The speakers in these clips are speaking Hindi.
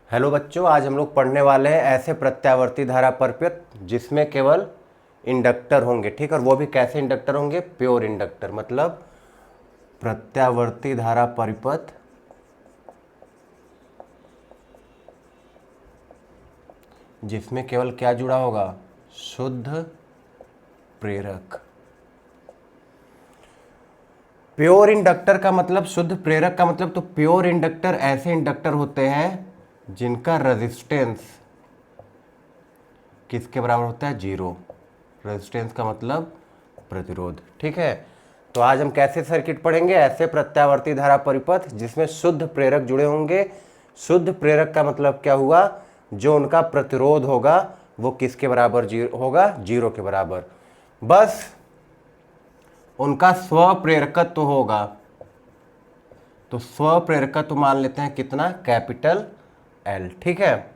हेलो बच्चों, आज हम लोग पढ़ने वाले हैं ऐसे प्रत्यावर्ती धारा परिपथ जिसमें केवल इंडक्टर होंगे। ठीक, और वो भी कैसे इंडक्टर होंगे? प्योर इंडक्टर, मतलब प्रत्यावर्ती धारा परिपथ जिसमें केवल क्या जुड़ा होगा? शुद्ध प्रेरक। प्योर इंडक्टर का मतलब, शुद्ध प्रेरक का मतलब, तो प्योर इंडक्टर ऐसे इंडक्टर होते हैं जिनका रेजिस्टेंस किसके बराबर होता है? जीरो। रेजिस्टेंस का मतलब प्रतिरोध। ठीक है, तो आज हम कैसे सर्किट पढ़ेंगे? ऐसे प्रत्यावर्ती धारा परिपथ जिसमें शुद्ध प्रेरक जुड़े होंगे। शुद्ध प्रेरक का मतलब क्या हुआ? जो उनका प्रतिरोध होगा वो किसके बराबर होगा? जीरो के बराबर। बस उनका स्वप्रेरकत्व होगा, तो स्वप्रेरकत्व मान लेते हैं कितना? Capital L. ठीक है,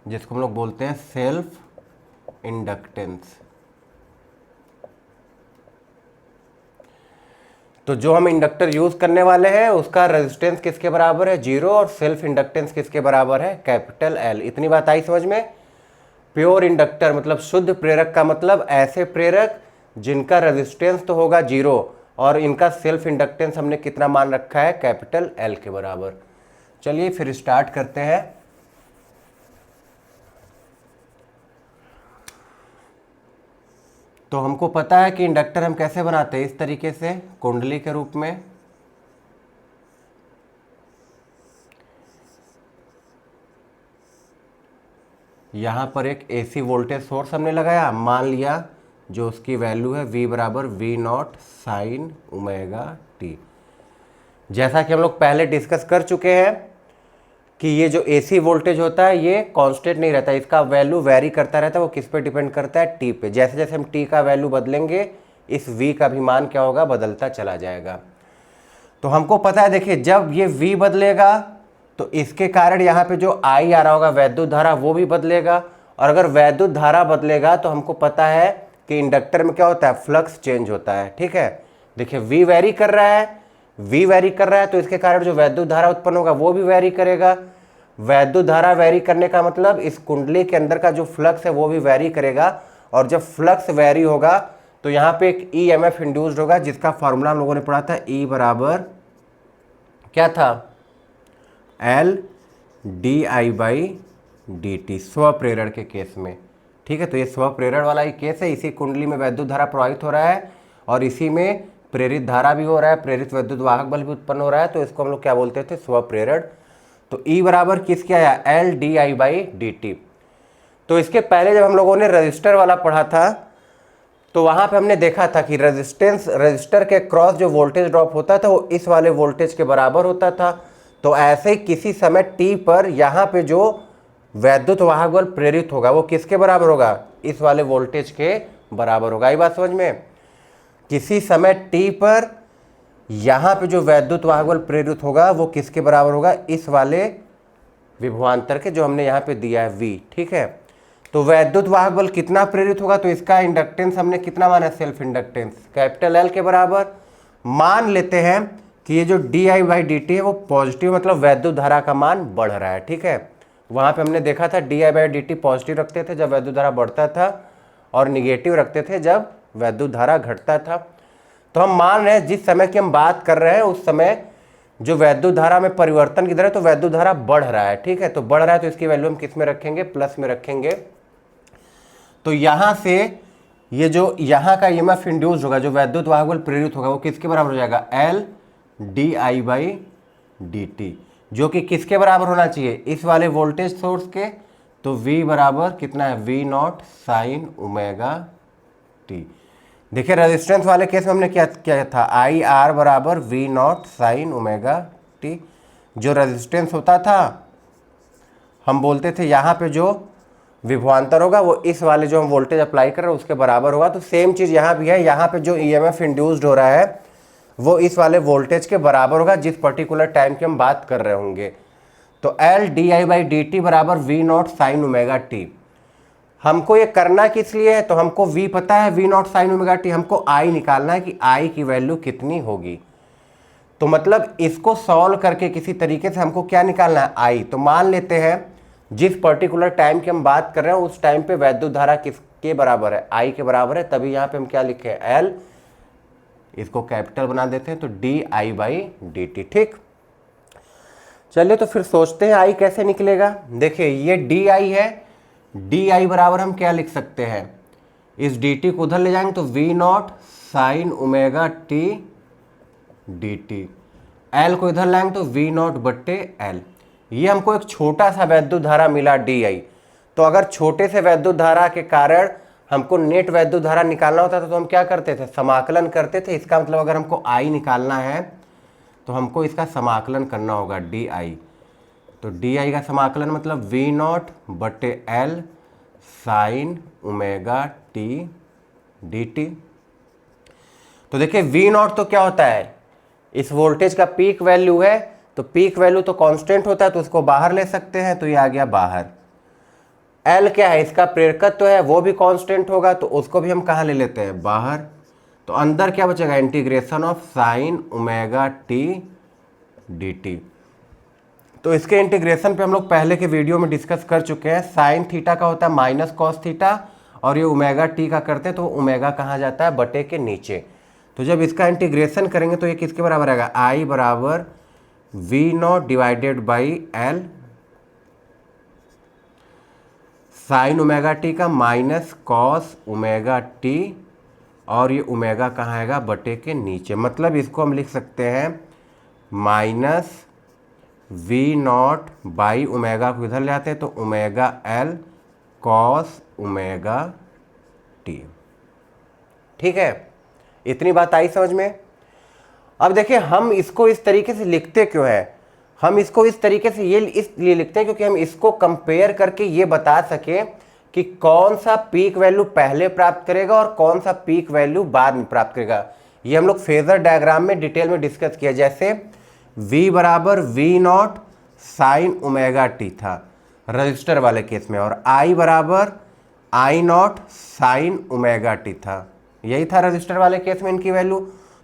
जिसको हम लोग बोलते हैं सेल्फ इंडक्टेंस। तो जो हम इंडक्टर यूज करने वाले हैं उसका रेजिस्टेंस किसके बराबर है? जीरो, और सेल्फ इंडक्टेंस किसके बराबर है? Capital L. इतनी बात आई समझ में? प्योर इंडक्टर मतलब शुद्ध प्रेरक का मतलब ऐसे प्रेरक जिनका रेजिस्टेंस तो होगा जीरो और इनका सेल्फ इंडक्टेंस हमने कितना मान रखा है? कैपिटल एल के बराबर। चलिए फिर स्टार्ट करते हैं। तो हमको पता है कि इंडक्टर हम कैसे बनाते हैं, इस तरीके से कुंडली के रूप में। यहाँ पर एक एसी वोल्टेज सोर्स हमने लगाया, मान लिया जो उसकी वैल्यू है V बराबर V naught sine omega T. जैसा कि हम लोग पहले डिस्कस कर चुके हैं कि ये जो एसी वोल्टेज होता है ये कांस्टेंट नहीं रहता, इसका वैल्यू वेरी करता रहता है। वो किस पे डिपेंड करता है? टी पे। जैसे जैसे हम टी का वैल्यू बदलेंगे इस V का भी मान क्या होगा? बदलता चला जाएगा। तो हमको पता है, देखिए जब ये V बदलेगा तो इसके कारण यहाँ पे जो I आ रहा होगा वैद्युत धारा वो भी बदलेगा, और अगर वैद्युत धारा बदलेगा तो हमको पता है कि इंडक्टर में क्या होता है? फ्लक्स चेंज होता है। ठीक है, देखिए V वेरी कर रहा है, V वेरी कर रहा है तो इसके कारण जो वैद्युत धारा उत्पन्न होगा वो भी वेरी करेगा। वैद्युत धारा वेरी करने का मतलब इस कुंडली के अंदर का जो फ्लक्स है वो भी वेरी करेगा, और जब फ्लक्स वेरी होगा तो यहाँ पे एक EMF इंड्यूस्ड होगा जिसका फॉर्मूला हम लोगों ने पढ़ा था, E बराबर क्या था? L D I by D T, स्वप्रेरण के केस में। ठीक है, तो ये स्वप्रेरण वाला ही केस है। इसी कुंडली में वैद्युत धारा प्रवाहित हो रहा है और इसी में प्रेरित धारा भी हो रहा है, प्रेरित वैद्युत वाहक बल भी उत्पन्न हो रहा है, तो इसको हम लोग क्या बोलते थे? स्वप्रेरण। तो E बराबर किसके आया? L D I by D T. तो इसके पहले जब हम लोगों ने रजिस्टर वाला पढ़ा था तो वहां पे हमने देखा था कि रजिस्टर के क्रॉस जो वोल्टेज ड्रॉप होता था वो इस वाले वोल्टेज के बराबर होता था। तो ऐसे ही किसी समय t पर यहाँ पे जो वैद्युत वाहक बल प्रेरित होगा वो किसके बराबर होगा? इस वाले वोल्टेज के बराबर होगा। ये बात समझ में? किसी समय t पर यहाँ पे जो वैद्युत वाहक बल प्रेरित होगा वो किसके बराबर होगा? इस वाले विभवांतर के जो हमने यहाँ पे दिया है V। ठीक है, तो वैद्युत वाहक बल कितना प्रेरित होगा? तो इसका इंडक्टेंस हमने कितना माना? सेल्फ इंडक्टेंस कैपिटल L के बराबर। मान लेते हैं कि ये जो D I by D T है वो पॉजिटिव, मतलब वैद्युत धारा का मान बढ़ रहा है। ठीक है, वहाँ पे हमने देखा था D I by D T positive रखते थे जब वैद्युत धारा बढ़ता था और निगेटिव रखते थे जब वैद्युत धारा घटता था। तो हम मान रहे हैं जिस समय की हम बात कर रहे हैं उस समय जो वैद्युत धारा में परिवर्तन की दर है, तो वैद्युत धारा बढ़ रहा है। ठीक है, तो बढ़ रहा है तो इसकी वैल्यू हम किस में रखेंगे? प्लस में रखेंगे। तो यहाँ से ये जो यहाँ का EMF इंड्यूस्ड होगा, जो वैद्युत वाहक बल प्रेरित होगा वो किसके बराबर हो जाएगा? L D I by D T, जो कि किसके बराबर होना चाहिए? इस वाले वोल्टेज सोर्स के। तो V बराबर कितना है? V naught sine omega T. देखिए रेजिस्टेंस वाले केस में हमने क्या किया था? आई आर बराबर V naught sine omega T. जो रेजिस्टेंस होता था हम बोलते थे यहाँ पे जो विभवांतर होगा वो इस वाले जो हम वोल्टेज अप्लाई कर रहे हैं उसके बराबर होगा। तो सेम चीज़ यहाँ भी है, यहाँ पे जो EMF इंड्यूस्ड हो रहा है वो इस वाले वोल्टेज के बराबर होगा जिस पर्टिकुलर टाइम की हम बात कर रहे होंगे। तो L D I by D T बराबर V naught sine omega T. हमको ये करना किस लिए है? तो हमको V पता है, V naught sine omega T, हमको I निकालना है कि I की वैल्यू कितनी होगी। तो मतलब इसको सॉल्व करके किसी तरीके से हमको क्या निकालना है? I। तो मान लेते हैं जिस पर्टिकुलर टाइम की हम बात कर रहे हैं उस टाइम पे वैद्युत धारा किसके बराबर है, आई के बराबर है, तभी यहाँ पे हम क्या लिखे हैं, एल, इसको कैपिटल बना देते हैं तो D I by D T. ठीक, चलिए तो फिर सोचते हैं आई कैसे निकलेगा। देखिए ये डी आई है, डी आई बराबर हम क्या लिख सकते हैं, इस डी टी को उधर ले जाएंगे तो V naught sine omega T D T, L को इधर लाएंगे तो वी नॉट बट्टे एल। ये हमको एक छोटा सा वैद्युत धारा मिला डी आई। तो अगर छोटे से वैद्युत धारा के कारण हमको नेट वैद्युत धारा निकालना होता था तो हम क्या करते थे, समाकलन करते थे। इसका मतलब अगर हमको आई निकालना है तो हमको इसका समाकलन करना होगा डी आई। तो डी आई का समाकलन मतलब वी नॉट बटे L sine omega T D T. तो देखिए वी नॉट तो क्या होता है, इस वोल्टेज का पीक वैल्यू है, तो पीक वैल्यू तो कांस्टेंट होता है तो उसको बाहर ले सकते हैं, तो ये आ गया बाहर। एल क्या है, इसका प्रेरकत्व है, वो भी कांस्टेंट होगा तो उसको भी हम कहाँ ले लेते हैं, बाहर। तो अंदर क्या बचेगा, integration of sine omega T D T. तो इसके इंटीग्रेशन पे हम लोग पहले के वीडियो में डिस्कस कर चुके हैं। साइन थीटा का होता है माइनस कॉस थीटा, और ये ओमेगा टी का करते हैं तो ओमेगा कहाँ जाता है, बटे के नीचे। तो जब इसका इंटीग्रेशन करेंगे तो ये किसके बराबर आएगा, आई बराबर V naught divided by L sine omega T का माइनस कॉस ओमेगा टी, और ये ओमेगा कहाँ आएगा, बटे के नीचे। मतलब इसको हम लिख सकते हैं minus V naught by omega को इधर ले आते हैं तो omega L cos omega T. ठीक है, इतनी बात आई समझ में। अब देखिए हम इसको इस तरीके से लिखते क्यों हैं, हम इसको इस तरीके से ये इसलिए लिखते हैं क्योंकि हम इसको कंपेयर करके ये बता सकें कि कौन सा पीक वैल्यू पहले प्राप्त करेगा और कौन सा पीक वैल्यू बाद में प्राप्त करेगा। ये हम लोग फेजर डायग्राम में डिटेल में डिस्कस किया। जैसे V बराबर V naught sine omega T था रजिस्टर वाले केस में, और I बराबर I naught sine omega T था, यही था रजिस्टर वाले केस में इनकी वैल्यू।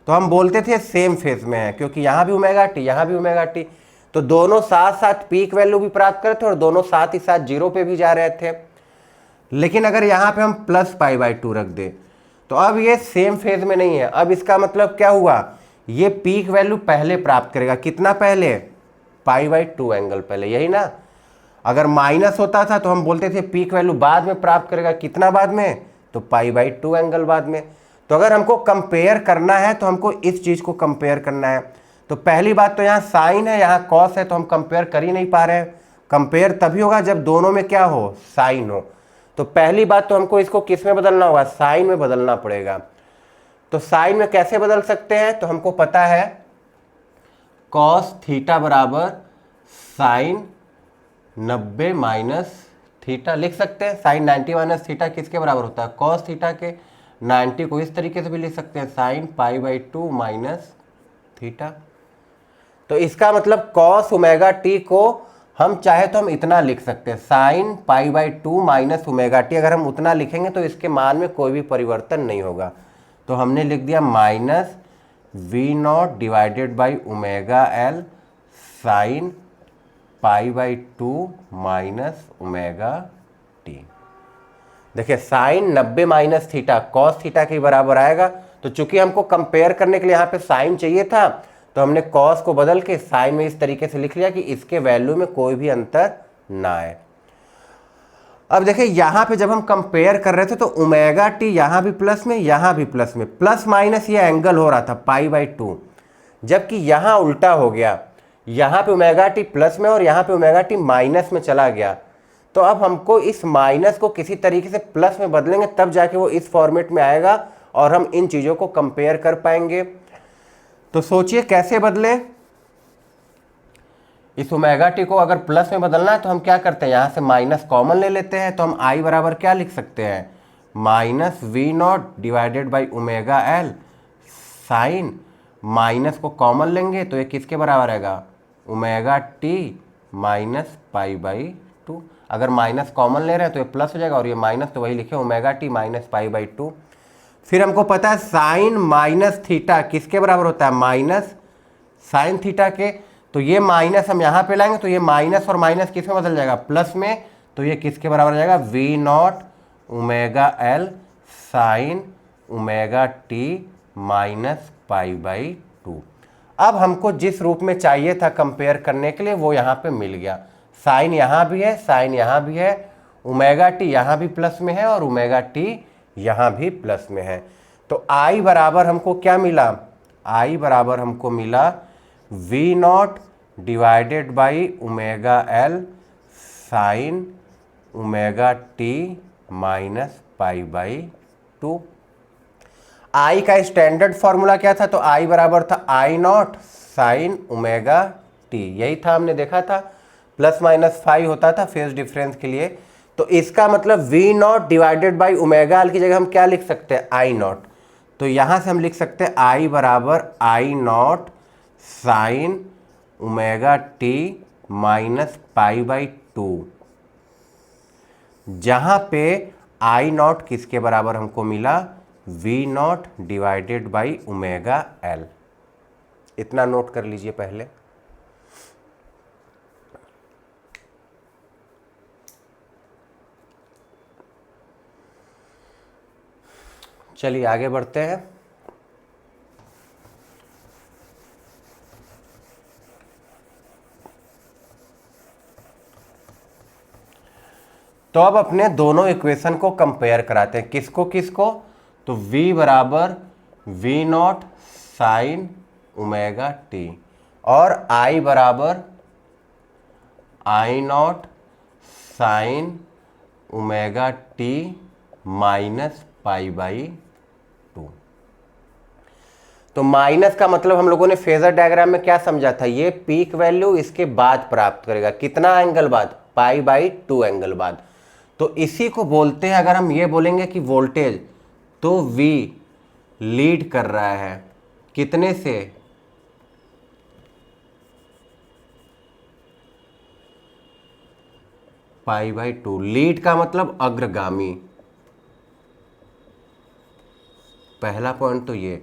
तो हम बोलते थे सेम फेज में है क्योंकि यहाँ भी ओमेगा टी यहाँ भी ओमेगा टी, तो दोनों साथ साथ पीक वैल्यू भी प्राप्त करते थे और दोनों साथ ही साथ जीरो पे भी जा रहे थे। लेकिन अगर यहाँ पे हम प्लस पाई बाई टू रख दे तो अब ये सेम फेज में नहीं है। अब इसका मतलब क्या हुआ, ये पीक वैल्यू पहले प्राप्त करेगा, कितना पहले, पाई बाई टू एंगल पहले, यही ना। अगर माइनस होता था तो हम बोलते थे पीक वैल्यू बाद में प्राप्त करेगा, कितना बाद में, तो पाई बाई टू एंगल बाद में। तो अगर हमको कंपेयर करना है तो हमको इस चीज़ को कंपेयर करना है। तो पहली बात तो यहाँ साइन है यहाँ कॉस है, तो हम कंपेयर कर ही नहीं पा रहे हैं। कंपेयर तभी होगा जब दोनों में क्या हो, साइन हो। तो पहली बात तो हमको इसको किस में बदलना होगा, साइन में बदलना पड़ेगा। तो साइन में कैसे बदल सकते हैं, तो हमको पता है कॉस थीटा बराबर साइन 90 माइनस थीटा लिख सकते हैं। साइन 90 माइनस थीटा किसके बराबर होता है, कॉस थीटा के। 90 को इस तरीके से भी लिख सकते हैं, sign pi by two minus theta. तो इसका मतलब कॉस ओमेगा टी को हम चाहे तो हम इतना लिख सकते हैं, sign pi by two minus omega T. अगर हम उतना लिखेंगे तो इसके मान में कोई भी परिवर्तन नहीं होगा। तो हमने लिख दिया minus V naught divided by omega L sine pi by two minus omega T. देखिए sine 90 minus theta cos theta के बराबर आएगा। तो चूंकि हमको कंपेयर करने के लिए यहाँ पे साइन चाहिए था तो हमने कॉस को बदल के साइन में इस तरीके से लिख लिया कि इसके वैल्यू में कोई भी अंतर ना आए। अब देखिए यहाँ पे जब हम कंपेयर कर रहे थे तो ओमेगा टी यहाँ भी प्लस में यहाँ भी प्लस में, प्लस माइनस ये एंगल हो रहा था पाई बाई टू, जबकि यहाँ उल्टा हो गया, यहाँ पे ओमेगा टी प्लस में और यहाँ पे ओमेगा टी माइनस में चला गया। तो अब हमको इस माइनस को किसी तरीके से प्लस में बदलेंगे तब जाके वो इस फॉर्मेट में आएगा और हम इन चीज़ों को कंपेयर कर पाएंगे। तो सोचिए कैसे बदले। इस ओमेगा टी को अगर प्लस में बदलना है तो हम क्या करते हैं, यहाँ से माइनस कॉमन ले लेते हैं। तो हम आई बराबर क्या लिख सकते हैं, minus V naught divided by omega L sine, minus को कॉमन लेंगे तो ये किसके बराबर आएगा, omega T minus pi by two. अगर माइनस कॉमन ले रहे हैं तो ये प्लस हो जाएगा और ये माइनस, तो वही लिखे omega T minus pi by to. फिर हमको पता है साइन माइनस थीटा किसके बराबर होता है, माइनस साइन थीटा के। तो ये माइनस हम यहाँ पे लाएंगे तो ये माइनस और माइनस किस में बदल जाएगा, प्लस में। तो ये किसके बराबर हो जाएगा, V naught omega L sine omega T minus pi by two. अब हमको जिस रूप में चाहिए था कंपेयर करने के लिए वो यहाँ पे मिल गया। साइन यहाँ भी है, साइन यहाँ भी है, ओमेगा टी यहाँ भी प्लस में है और ओमेगा टी यहाँ भी प्लस में है। तो आई बराबर हमको क्या मिला, आई बराबर हमको मिला V naught divided by omega L sine omega T minus pi by two. I का स्टैंडर्ड फॉर्मूला क्या था, तो आई बराबर था I naught sine omega T, यही था, हमने देखा था प्लस माइनस 5 होता था फेज डिफरेंस के लिए। तो इसका मतलब V naught divided by omega L की जगह हम क्या लिख सकते हैं, आई नॉट। तो यहां से हम लिख सकते हैं आई बराबर I naught sine omega T minus pi by two, जहां पे आई नॉट किसके बराबर हमको मिला, V naught divided by omega L. इतना नोट कर लीजिए पहले। चलिए आगे बढ़ते हैं। तो अब अपने दोनों इक्वेशन को कंपेयर कराते हैं, किसको किसको, तो v बराबर V naught sine omega T और i बराबर I naught sine omega T minus pi by two. तो माइनस का मतलब हम लोगों ने फेजर डायग्राम में क्या समझा था, ये पीक वैल्यू इसके बाद प्राप्त करेगा, कितना एंगल बाद, पाई बाई टू एंगल बाद। तो इसी को बोलते हैं, अगर हम ये बोलेंगे कि वोल्टेज, तो V लीड कर रहा है कितने से, पाई बाई टू। लीड का मतलब अग्रगामी, पहला पॉइंट तो ये।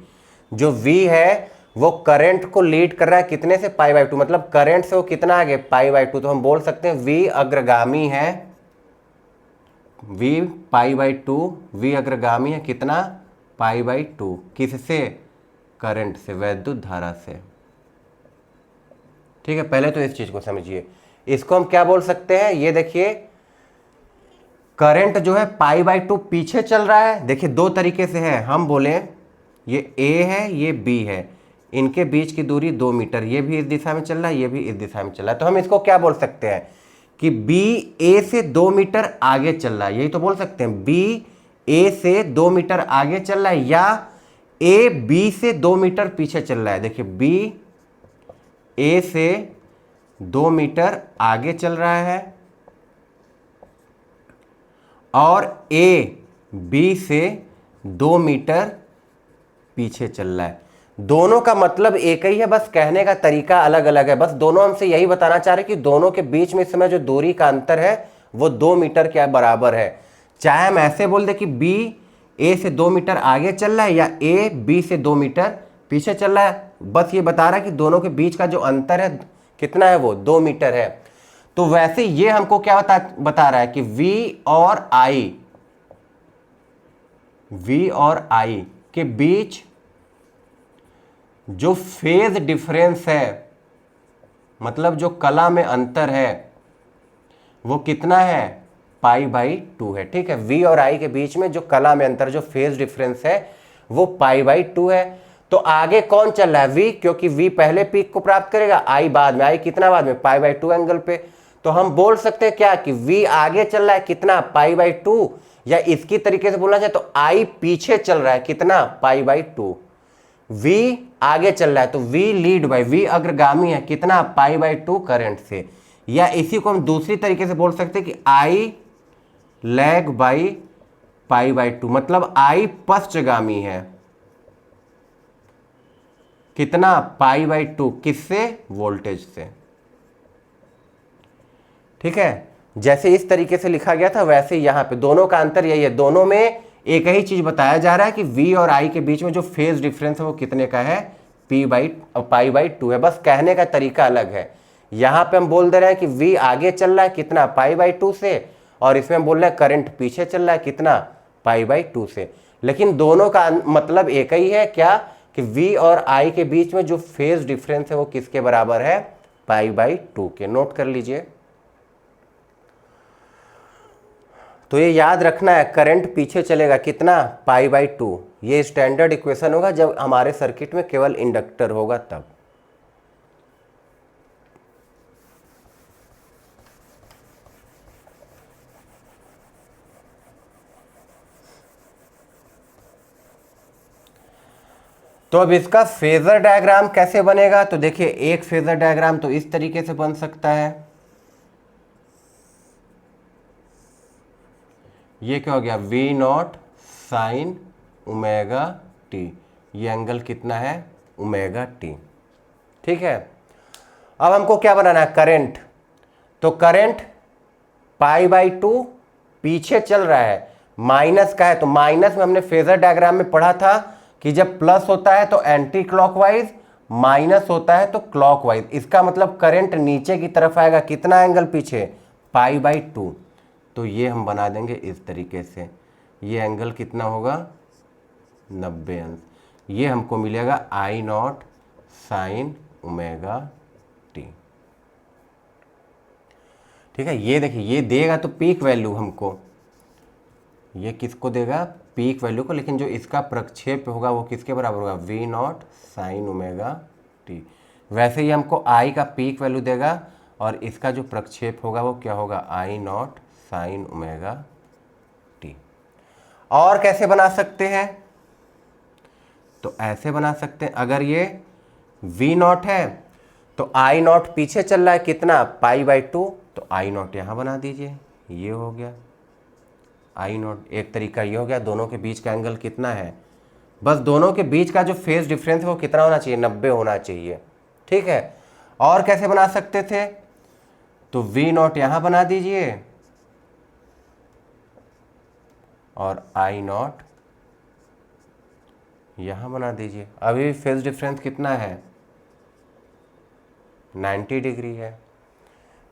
जो V है वो करंट को लीड कर रहा है कितने से, पाई बाई टू, मतलब करंट से वो कितना आगे, पाई बाई टू। तो हम बोल सकते हैं V अग्रगामी है, V pi by to, V अग्रगामी है कितना, पाई बाई टू। किससे, करंट से, वैद्युत धारा से। ठीक है, पहले तो इस चीज को समझिए। इसको हम क्या बोल सकते हैं, ये देखिए करंट जो है पाई बाई टू पीछे चल रहा है। देखिए दो तरीके से है, हम बोले ये A है ये B है, इनके बीच की दूरी 2 मीटर, ये भी इस दिशा में चल रहा है ये भी इस दिशा में चल रहा है। तो हम इसको क्या बोल सकते हैं कि B A से 2 मीटर आगे चल रहा है, यही तो बोल सकते हैं B A से 2 मीटर आगे चल रहा है, या A B से 2 मीटर पीछे चल रहा है। देखिए B A से 2 मीटर आगे चल रहा है और A B से 2 मीटर पीछे चल रहा है। दोनों का मतलब एक ही है, बस कहने का तरीका अलग अलग है। बस दोनों हमसे यही बताना चाह रहे कि दोनों के बीच में इस समय जो दूरी का अंतर है वो 2 मीटर के बराबर है। चाहे हम ऐसे बोल दे कि B A से 2 मीटर आगे चल रहा है या A B से 2 मीटर पीछे चल रहा है, बस ये बता रहा है कि दोनों के बीच का जो अंतर है कितना है, वो 2 मीटर है। तो वैसे ये हमको क्या बता रहा है कि V और I के बीच जो फेज डिफरेंस है, मतलब जो कला में अंतर है, वो कितना है, पाई बाई टू है। ठीक है, V और I के बीच में जो कला में अंतर, जो फेज डिफरेंस है, वो पाई बाई टू है। तो आगे कौन चल रहा है, V, क्योंकि V पहले पीक को प्राप्त करेगा, I बाद में। I कितना बाद में, पाई बाई टू एंगल पे। तो हम बोल सकते हैं क्या कि V आगे चल रहा है कितना, पाई बाई टू, या इसकी तरीके से बोलना चाहे तो I पीछे चल रहा है कितना, पाई बाई टू। V आगे चल रहा है तो V लीड बाई, V अग्रगामी है कितना, पाई बाई टू करंट से। या इसी को हम दूसरी तरीके से बोल सकते हैं कि I lag by pi by to, मतलब I पश्चगामी है कितना, पाई बाई टू, किससे, वोल्टेज से। ठीक है, जैसे इस तरीके से लिखा गया था वैसे यहां पे दोनों का अंतर यही है। दोनों में एक ही चीज बताया जा रहा है कि V और I के बीच में जो फेज डिफरेंस है वो कितने का है, पाई बाई टू है, बस कहने का तरीका अलग है। यहाँ पे हम बोल दे रहे हैं कि v आगे चल रहा है कितना, पाई बाई टू से, और इसमें हम बोल रहे हैं करंट पीछे चल रहा है कितना, पाई बाई टू से। लेकिन दोनों का मतलब एक ही है, क्या कि v और I के बीच में जो फेज डिफरेंस है वो किसके बराबर है, पाई बाई टू के। नोट कर लीजिए। तो ये याद रखना है, करंट पीछे चलेगा कितना, पाई बाई टू। ये स्टैंडर्ड इक्वेशन होगा जब हमारे सर्किट में केवल इंडक्टर होगा तब। तो अब इसका फेजर डायग्राम कैसे बनेगा, तो देखिए एक फेजर डायग्राम तो इस तरीके से बन सकता है। ये क्या हो गया, V naught sine omega T, ये एंगल कितना है, ओमेगा टी। ठीक है, अब हमको क्या बनाना है, करंट। तो करंट पाई बाई टू पीछे चल रहा है, माइनस का है, तो माइनस में हमने फेजर डायग्राम में पढ़ा था कि जब प्लस होता है तो एंटी क्लॉकवाइज, माइनस होता है तो क्लॉकवाइज। इसका मतलब करंट नीचे की तरफ आएगा, कितना एंगल पीछे, पाई बाई टू। तो ये हम बना देंगे इस तरीके से, ये एंगल कितना होगा, 90 अंश। ये हमको मिलेगा आई नॉट साइन ओमेगा टी। ठीक है, ये देखिए ये देगा तो पीक वैल्यू हमको, ये किसको देगा, पीक वैल्यू को। लेकिन जो इसका प्रक्षेप होगा वो किसके बराबर होगा, V naught sine omega T. वैसे ही हमको आई का पीक वैल्यू देगा और इसका जो प्रक्षेप होगा वो क्या होगा, आई नॉट साइन ओमेगा टी। और कैसे बना सकते हैं, तो ऐसे बना सकते हैं, अगर ये वी नॉट है तो आई नॉट पीछे चल रहा है कितना, पाई बाई टू, तो आई नॉट यहाँ बना दीजिए, ये हो गया आई नॉट। एक तरीका ये हो गया, दोनों के बीच का एंगल कितना है, बस दोनों के बीच का जो फेज डिफरेंस है वो कितना होना चाहिए, 90 होना चाहिए। ठीक है, और कैसे बना सकते थे, तो वी नॉट यहाँ बना दीजिए और आई नॉट यहाँ बना दीजिए। अभी फेज डिफरेंस कितना है, 90 डिग्री है।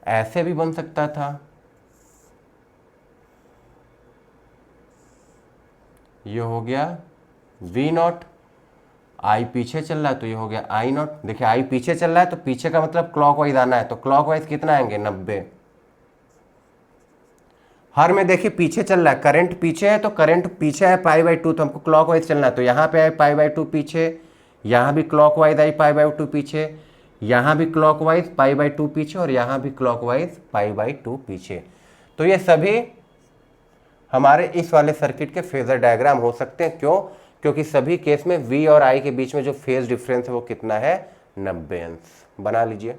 ऐसे भी बन सकता था, ये हो गया वी नॉट, आई पीछे चल रहा है तो ये हो गया आई नॉट। देखिए आई पीछे चल रहा है तो पीछे का मतलब क्लॉकवाइज आना है, तो क्लॉकवाइज कितना आएंगे, 90। हर में देखिए पीछे चल रहा है, करंट पीछे है तो करंट पीछे है पाई बाई टू, तो हमको क्लॉकवाइज चलना है। तो यहाँ पे आए पाई बाई टू पीछे, यहाँ भी clockwise I pi by to पीछे, यहाँ भी क्लॉकवाइज पाई बाई टू पीछे, और यहाँ भी क्लॉकवाइज पाई बाई टू पीछे। तो ये सभी हमारे इस वाले सर्किट के फेजर डायग्राम हो सकते हैं। क्यों, क्योंकि सभी केस में V और I के बीच में जो फेज डिफरेंस है वो कितना है, 90 अंश। बना लीजिए।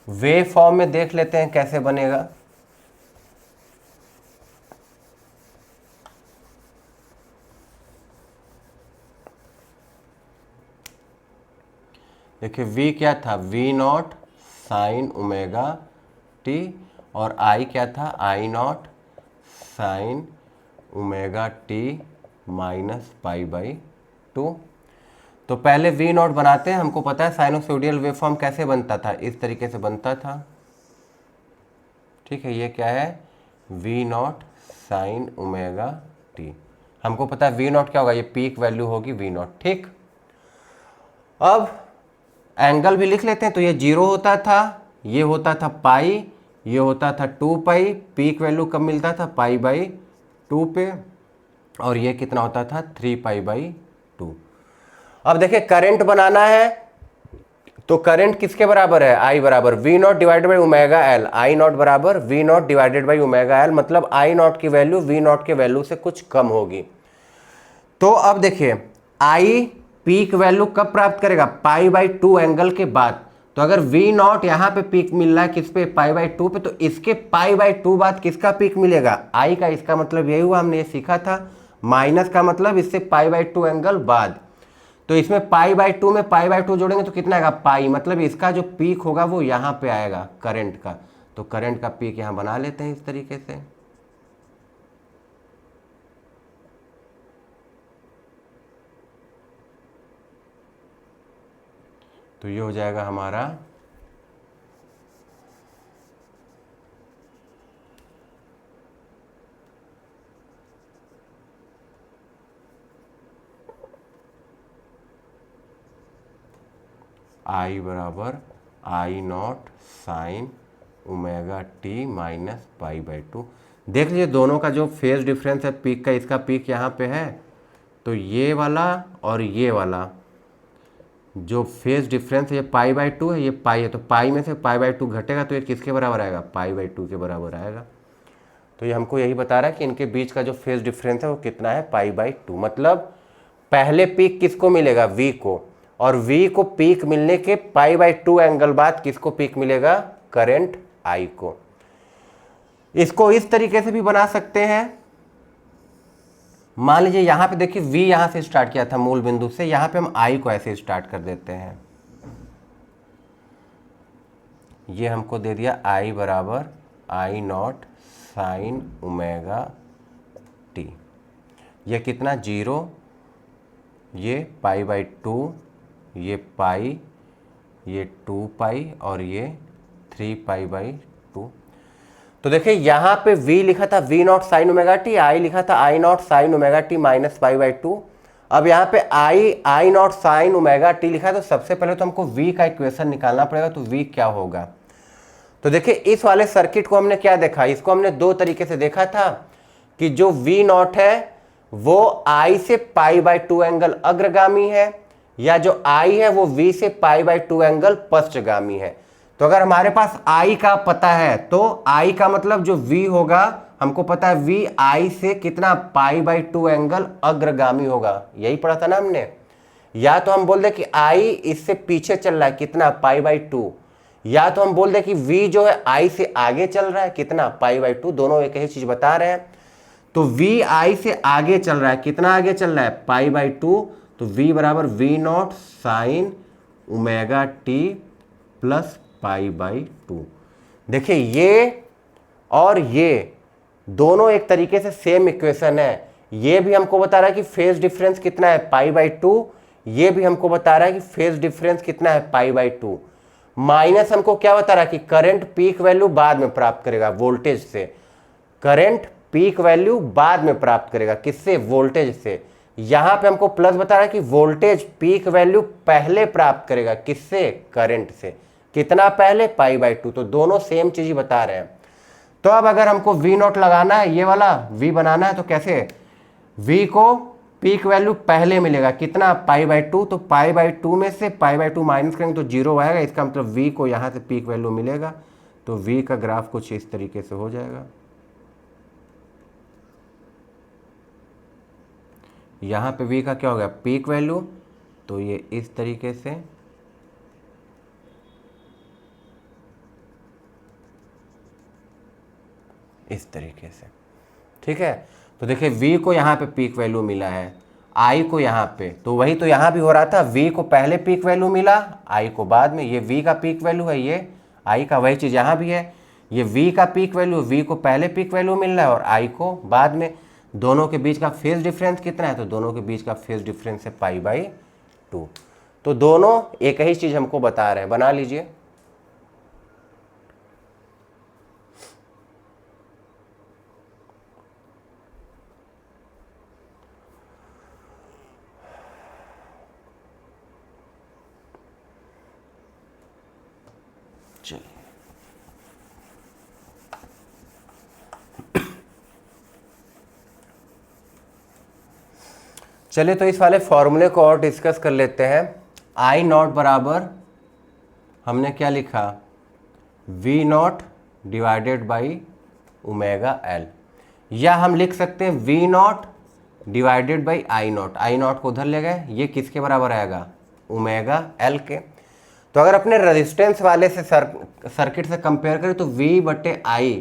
वेव फॉर्म में देख लेते हैं कैसे बनेगा। देखिए V क्या था, V naught sine omega T, और I क्या था, I naught sine omega T minus pi by two. तो पहले वी नॉट बनाते हैं। हमको पता है साइनोसॉइडल वेवफॉर्म कैसे बनता था, इस तरीके से बनता था। ठीक है, ये क्या है, V naught sine omega T. हमको पता है वी नॉट क्या होगा, ये पीक वैल्यू होगी वी नॉट। ठीक, अब एंगल भी लिख लेते हैं। तो ये 0 होता था, ये होता था पाई, ये होता था 2 पाई। पीक वैल्यू कब मिलता था, पाई बाई 2 पे, और ये कितना होता था, 3 पाई बाई 2। अब देखिए करंट बनाना है, तो करंट किसके बराबर है, आई बराबर V naught divided by omega L. I naught बराबर V naught divided by omega L, मतलब आई नॉट की वैल्यू वी नॉट के वैल्यू से कुछ कम होगी। तो अब देखिए आई पीक वैल्यू कब प्राप्त करेगा, पाई बाई 2 एंगल के बाद। तो अगर वी नॉट यहाँ पे पीक मिल रहा है किस पे, पाई बाई 2 पे, तो इसके पाई बाई 2 बाद किसका पीक मिलेगा, आई का। इसका मतलब यही हुआ, हमने ये सीखा था, माइनस का मतलब इससे पाई बाई 2 एंगल बाद। तो इसमें पाई बाई 2 में पाई बाई 2 जोड़ेंगे तो कितना आएगा, पाई, मतलब इसका जो पीक होगा वो यहाँ पे आएगा करंट का। तो करंट का पीक यहाँ बना लेते हैं इस तरीके से। तो ये हो जाएगा हमारा I बराबर I naught sine omega T minus pi by two. देख लीजिए दोनों का जो फेज डिफरेंस है पीक का, इसका पीक यहाँ पे है, तो ये वाला और ये वाला जो फेज डिफरेंस है ये पाई बाई टू है, ये पाई है, तो पाई में से पाई बाई टू घटेगा तो ये किसके बराबर आएगा, पाई बाई टू के बराबर आएगा। तो ये हमको यही बता रहा है कि इनके बीच का जो फेज डिफरेंस है वो कितना है, पाई बाई टू। मतलब पहले पीक किसको मिलेगा, वी को, और वी को पीक मिलने के पाई बाई टू एंगल बाद किसको पीक मिलेगा, करंट आई को। इसको इस तरीके से भी बना सकते हैं। मान लीजिए यहां पे देखिए v यहां से स्टार्ट किया था मूल बिंदु से, यहां पे हम i को ऐसे स्टार्ट कर देते हैं। ये हमको दे दिया i बराबर I naught sine omega T. ये कितना, 0, ये पाई बाई टू, ये पाई, ये 2 पाई और ये 3 पाई बाई टू। तो देखिए यहाँ पे v लिखा था v naught sine omega T, i लिखा था i not sine omega T minus pi by two. अब यहाँ पे i not sine omega T लिखा है, तो सबसे पहले तो हमको v का इक्वेशन निकालना पड़ेगा। तो v क्या होगा, तो देखिए इस वाले सर्किट को हमने क्या देखा, इसको हमने दो तरीके से देखा था कि जो v नॉट है वो i से पाई बाई टू एंगल अग्रगामी है, या जो i है वो v से पाई बाई टू एंगल पश्चगामी है। तो अगर हमारे पास i का पता है तो i का मतलब जो v होगा हमको पता है v i से कितना, पाई बाई टू एंगल अग्रगामी होगा, यही पढ़ा था ना हमने। या तो हम बोल दे कि i इससे पीछे चल रहा है कितना, पाई बाई टू, या तो हम बोल दे कि v जो है i से आगे चल रहा है कितना, पाई बाई टू। दोनों एक ही चीज बता रहे हैं। तो v i से आगे चल रहा है, कितना आगे चल रहा है, पाई बाई टू। तो v बराबर v naught sine omega T plus pi by to. देखिए ये और ये दोनों एक तरीके से सेम इक्वेशन है। ये भी हमको बता रहा है कि फेज डिफरेंस कितना है, पाई बाई टू। ये भी हमको बता रहा है कि फेज डिफरेंस कितना है, पाई बाई टू। माइनस हमको क्या बता रहा है कि करंट पीक वैल्यू बाद में प्राप्त करेगा वोल्टेज से। करंट पीक वैल्यू बाद में प्राप्त करेगा, किससे, वोल्टेज से। यहां पे हमको प्लस बता रहा है कि वोल्टेज पीक वैल्यू पहले प्राप्त करेगा, किससे, करंट से। कितना पहले, पाई बाई टू। तो दोनों सेम चीज ही बता रहे हैं। तो अब अगर हमको वी नॉट लगाना है, ये वाला वी बनाना है, तो कैसे, वी को पीक वैल्यू पहले मिलेगा कितना, पाई बाई टू। तो पाई बाई टू में से पाई बाई टू माइनस करेंगे तो 0 आएगा, इसका मतलब वी को यहाँ से पीक वैल्यू मिलेगा। तो वी का ग्राफ कुछ इस तरीके से हो जाएगा। यहाँ पे वी का क्या हो गया, पीक वैल्यू, तो ये इस तरीके से, इस तरीके से, ठीक है। तो देखिए v को यहाँ पे पीक वैल्यू मिला है, i को यहाँ पे, तो वही तो यहाँ भी हो रहा था, v को पहले पीक वैल्यू मिला, i को बाद में। ये v का पीक वैल्यू है, ये i का, वही चीज़ यहाँ भी है। ये v का पीक वैल्यू, v को पहले पीक वैल्यू मिल रहा है और i को बाद में। दोनों के बीच का फेज डिफरेंस कितना है, तो दोनों के बीच का फेज डिफरेंस है पाई बाई टू। तो दोनों एक ही चीज़ हमको बता रहे हैं, बना लीजिए। चलिए तो इस वाले फॉर्मूले को और डिस्कस कर लेते हैं। आई नॉट बराबर हमने क्या लिखा, V naught divided by omega L, या हम लिख सकते हैं V naught divided by I naught. I naught को उधर ले गए, ये किसके बराबर आएगा, ओमेगा एल के। तो अगर अपने रेजिस्टेंस वाले से सर्किट से कंपेयर करें तो वी बटे आई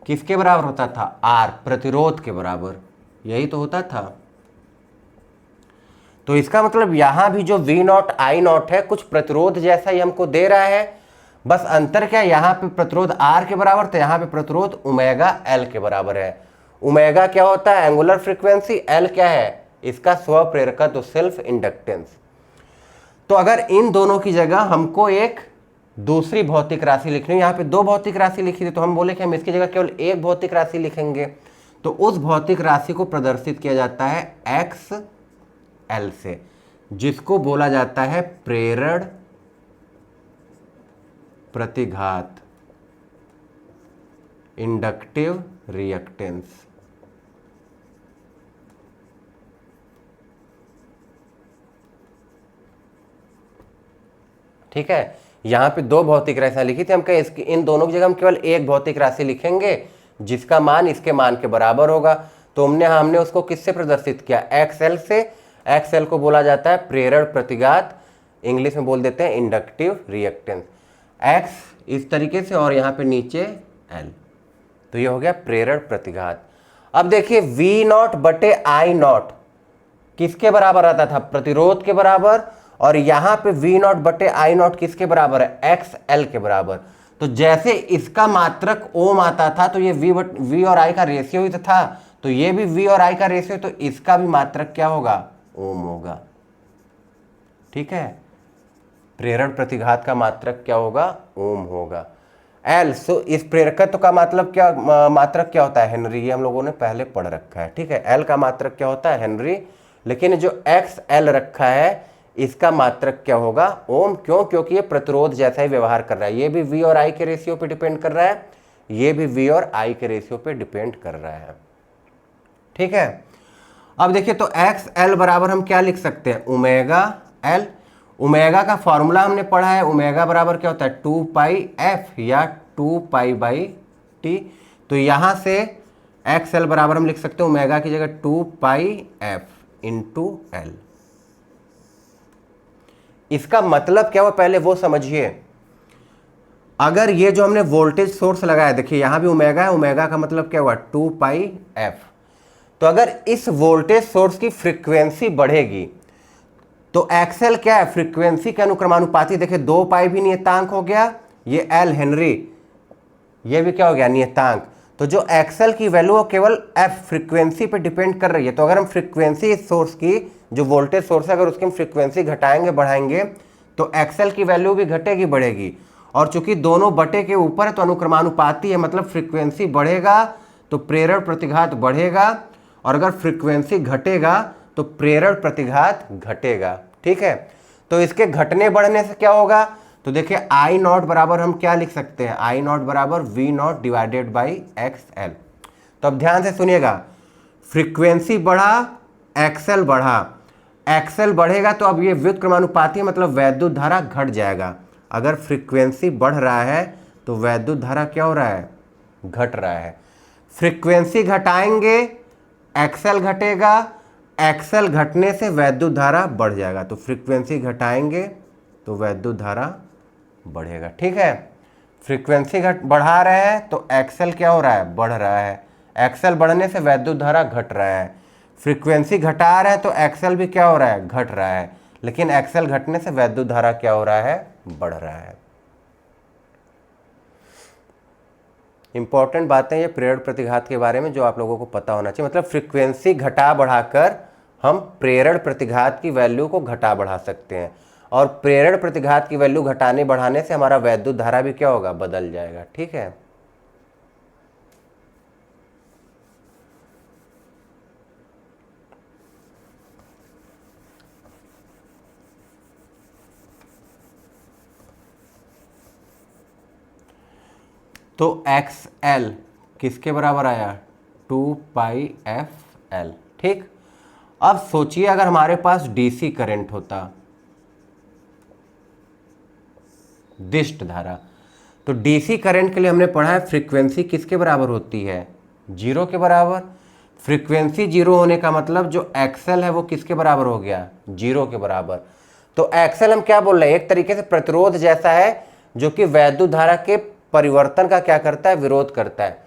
किसके बराबर होता था, आर, प्रतिरोध के बराबर, यही तो होता था। तो इसका मतलब यहां भी जो वी नॉट आई नॉट है कुछ प्रतिरोध जैसा ही हमको दे रहा है, बस अंतर क्या है, यहाँ पे प्रतिरोध R के बराबर तो यहाँ पे प्रतिरोध ओमेगा L के बराबर है। ओमेगा क्या होता है, एंगुलर फ्रीक्वेंसी, L क्या है, इसका स्व प्रेरकत्व, सेल्फ इंडक्टेंस। तो अगर इन दोनों की जगह हमको एक दूसरी भौतिक राशि लिखनी है, यहाँ पे दो भौतिक राशि लिखी थी, तो हम बोले कि हम इसकी जगह केवल एक भौतिक राशि लिखेंगे। तो उस भौतिक राशि को प्रदर्शित किया जाता है एक्स एल से, जिसको बोला जाता है प्रेरण प्रतिघात, इंडक्टिव रिएक्टेंस। ठीक है, यहां पे दो भौतिक राशियां लिखी थी, हम कहे इसकी इन दोनों की जगह हम केवल एक भौतिक राशि लिखेंगे जिसका मान इसके मान के बराबर होगा। तो हमने उसको किससे प्रदर्शित किया, एक्सएल से। एक्सएल को बोला जाता है प्रेरण प्रतिघात, इंग्लिश में बोल देते हैं इंडक्टिव रिएक्टेंस। एक्स इस तरीके से और यहाँ पे नीचे एल, तो ये हो गया प्रेरण प्रतिघात। अब देखिए V0 बटे I0 किसके बराबर आता था, प्रतिरोध के बराबर, और यहाँ पे V0 बटे I0 किसके बराबर है, XL के बराबर। तो जैसे इसका मात्रक ओम आता था तो ये V और I का रेशियो ही तो था, तो ये भी V और I का रेशियो, तो इसका भी मात्रक क्या होगा, ओम होगा। ठीक है, प्रेरण प्रतिघात का मात्रक क्या होगा, ओम होगा। एल, सो इस प्रेरकत्व का मतलब क्या, मात्रक क्या होता है, हेनरी, ये हम लोगों ने पहले पढ़ रखा है। ठीक है, एल का मात्रक क्या होता है, हेनरी, लेकिन जो एक्स एल रखा है इसका मात्रक क्या होगा, ओम। क्यों, क्योंकि ये प्रतिरोध जैसा ही व्यवहार कर रहा है, ये भी वी और आई के रेशियो पे डिपेंड कर रहा है, ये भी वी और आई के रेशियो पे डिपेंड कर रहा है। ठीक है, अब देखिए तो एक्स एल बराबर हम क्या लिख सकते हैं, ओमेगा एल। ओमेगा का फॉर्मूला हमने पढ़ा है, ओमेगा बराबर क्या होता है, 2 पाई एफ या 2 पाई बाई टी। तो यहां से एक्स एल बराबर हम लिख सकते हैं ओमेगा की जगह 2 पाई एफ इंटू एल। इसका मतलब क्या हुआ, पहले वो समझिए। अगर ये जो हमने वोल्टेज सोर्स लगाया, देखिए यहां भी ओमेगा है, ओमेगा का मतलब क्या हुआ, 2 पाई एफ। तो अगर इस वोल्टेज सोर्स की फ्रीक्वेंसी बढ़ेगी तो एक्सएल क्या है, फ्रीक्वेंसी के अनुक्रमानुपाती। देखिए 2 पाई भी नियतांक हो गया, ये एल हेनरी, ये भी क्या हो गया, नियतांक। तो जो एक्सएल की वैल्यू केवल एफ फ्रीक्वेंसी पे डिपेंड कर रही है। तो अगर हम फ्रीक्वेंसी इस सोर्स की, जो वोल्टेज सोर्स है, अगर उसकी हम फ्रीक्वेंसी घटाएंगे बढ़ाएंगे तो एक्सएल की वैल्यू भी घटेगी बढ़ेगी। और चूंकि दोनों बटे के ऊपर है तो अनुक्रमानुपाती है, मतलब फ्रीक्वेंसी बढ़ेगा तो प्रेरण प्रतिघात बढ़ेगा, और अगर फ्रीक्वेंसी घटेगा तो प्रेरण प्रतिघात घटेगा। ठीक है, तो इसके घटने बढ़ने से क्या होगा, तो देखिए आई नॉट बराबर हम क्या लिख सकते हैं, आई नॉट बराबर V naught divided by X L. तो अब ध्यान से सुनिएगा, फ्रीक्वेंसी बढ़ा, एक्सएल बढ़ा, एक्सएल बढ़ेगा तो अब ये व्युत्क्रमानुपाती है, मतलब वैद्युत धारा घट जाएगा। अगर फ्रीक्वेंसी बढ़ रहा है तो वैद्युत धारा क्या हो रहा है, घट रहा है। फ्रीक्वेंसी घटाएंगे एक्सएल घटेगा, एक्सएल घटने से वैद्युत धारा बढ़ जाएगा। तो फ्रीक्वेंसी घटाएंगे तो वैद्युत धारा बढ़ेगा। ठीक है, फ्रीक्वेंसी बढ़ा रहे हैं तो एक्सएल क्या हो रहा है, बढ़ रहा है, एक्सएल बढ़ने से वैद्युत धारा घट रहा है। फ्रीक्वेंसी घटा रहे हैं तो एक्सएल भी क्या हो रहा है, घट रहा है, लेकिन एक्सएल घटने से वैद्युत धारा क्या हो रहा है, बढ़ रहा है। इंपॉर्टेंट बातें ये प्रेरण प्रतिघात के बारे में जो आप लोगों को पता होना चाहिए। मतलब फ्रीक्वेंसी घटा बढ़ाकर हम प्रेरण प्रतिघात की वैल्यू को घटा बढ़ा सकते हैं, और प्रेरण प्रतिघात की वैल्यू घटाने बढ़ाने से हमारा वैद्युत धारा भी क्या होगा, बदल जाएगा। ठीक है, तो एक्स एल किसके बराबर आया, 2 पाई एफ एल। ठीक, अब सोचिए अगर हमारे पास डीसी करंट होता, दिष्ट धारा, तो डीसी करंट के लिए हमने पढ़ा है फ्रीक्वेंसी किसके बराबर होती है, 0 के बराबर। फ्रीक्वेंसी 0 होने का मतलब जो एक्सएल है वो किसके बराबर हो गया, 0 के बराबर। तो एक्सएल हम क्या बोल रहे हैं, एक तरीके से प्रतिरोध जैसा है जो कि वैद्युत धारा के परिवर्तन का क्या करता है, विरोध करता है।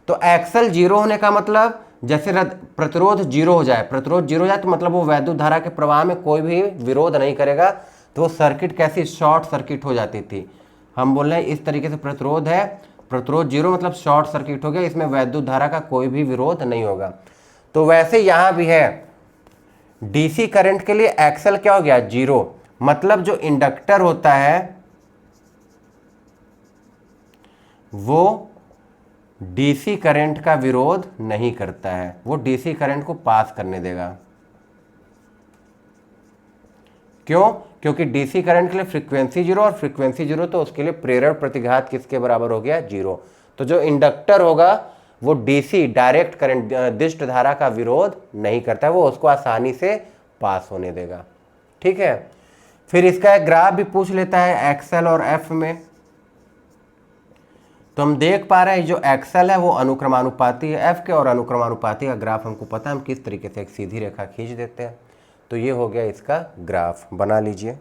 तो एक्सएल 0 होने का मतलब जैसे प्रतिरोध 0 हो जाए, प्रतिरोध 0 हो जाए तो मतलब वो वैद्युत धारा के प्रवाह में कोई भी विरोध नहीं करेगा, तो वो सर्किट कैसी, शॉर्ट सर्किट हो जाती थी। हम बोल रहे हैं इस तरीके से प्रतिरोध है, प्रतिरोध 0 मतलब शॉर्ट सर्किट हो गया, इसमें वैद्युत धारा का कोई भी विरोध नहीं होगा। तो वैसे यहां भी है, डीसी करंट के लिए एक्सल क्या हो गया 0, मतलब जो इंडक्टर होता है वो डीसी करंट का विरोध नहीं करता है, वो डीसी करंट को पास करने देगा। क्यों? क्योंकि डीसी करंट के लिए फ्रीक्वेंसी 0 और फ्रीक्वेंसी 0 तो उसके लिए प्रेरक प्रतिघात किसके बराबर हो गया 0। तो जो इंडक्टर होगा वो डीसी डायरेक्ट करंट दिष्ट धारा का विरोध नहीं करता है, वो उसको आसानी से पास होने देगा। ठीक है, फिर इसका एक ग्राफ भी पूछ लेता है एक्सएल और एफ में। तो हम देख पा रहे हैं जो एक्सएल है वो अनुक्रमानुपाती है एफ के, और अनुक्रमानुपाती का ग्राफ हमको पता है, हम किस तरीके से एक सीधी रेखा खींच देते हैं। तो ये हो गया इसका ग्राफ, बना लीजिए।